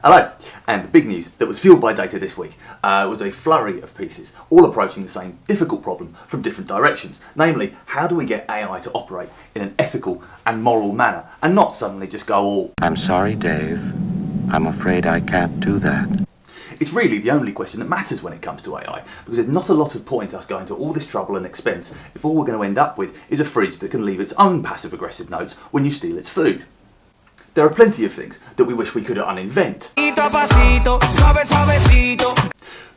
Hello, and the big news that was fueled by data this week was a flurry of pieces, all approaching the same difficult problem from different directions. Namely, how do we get AI to operate in an ethical and moral manner, and not suddenly just go all, I'm sorry, Dave. I'm afraid I can't do that. It's really the only question that matters when it comes to AI, because there's not a lot of point us going to all this trouble and expense if all we're going to end up with is a fridge that can leave its own passive-aggressive notes when you steal its food. There are plenty of things that we wish we could uninvent.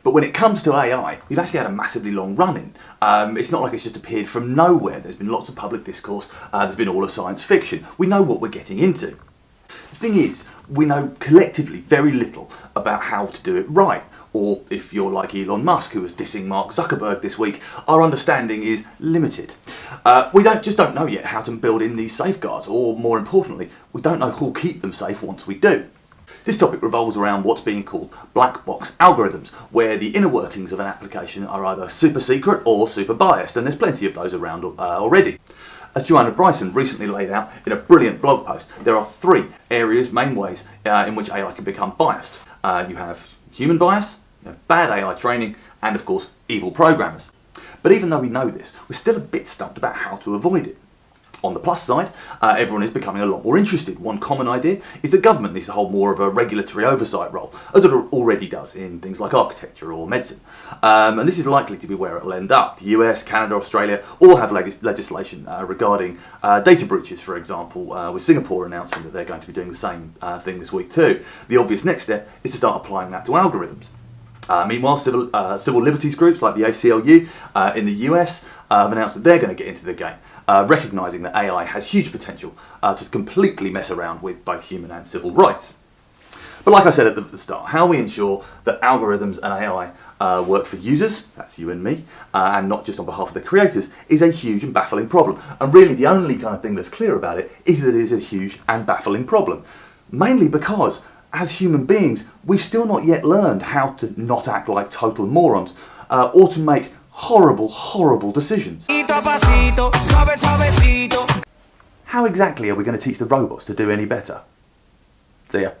But when it comes to AI, we've actually had a massively long run-in. It's not like it's just appeared from nowhere. There's been lots of public discourse. There's been all of science fiction. We know what we're getting into. The thing is, we know collectively very little about how to do it right. Or if you're like Elon Musk, who was dissing Mark Zuckerberg this week, our understanding is limited. We just don't know yet how to build in these safeguards, or more importantly, we don't know who'll keep them safe once we do. This topic revolves around what's being called black box algorithms, where the inner workings of an application are either super secret or super biased, and there's plenty of those around already. As Joanna Bryson recently laid out in a brilliant blog post, there are three main ways in which AI can become biased. You have human bias, you have bad AI training, and of course, evil programmers. But even though we know this, we're still a bit stumped about how to avoid it. On the plus side, everyone is becoming a lot more interested. One common idea is that government needs to hold more of a regulatory oversight role, as it already does in things like architecture or medicine. And this is likely to be where it will end up. The US, Canada, Australia all have legislation regarding data breaches, for example, with Singapore announcing that they're going to be doing the same thing this week too. The obvious next step is to start applying that to algorithms. Meanwhile, civil liberties groups like the ACLU in the US have announced that they're going to get into the game, recognising that AI has huge potential to completely mess around with both human and civil rights. But like I said at the start, how we ensure that algorithms and AI work for users, that's you and me, and not just on behalf of the creators, is a huge and baffling problem. And really the only kind of thing that's clear about it is that it is a huge and baffling problem. Mainly because, as human beings, we've still not yet learned how to not act like total morons, or to make horrible, horrible decisions. How exactly are we going to teach the robots to do any better? See ya.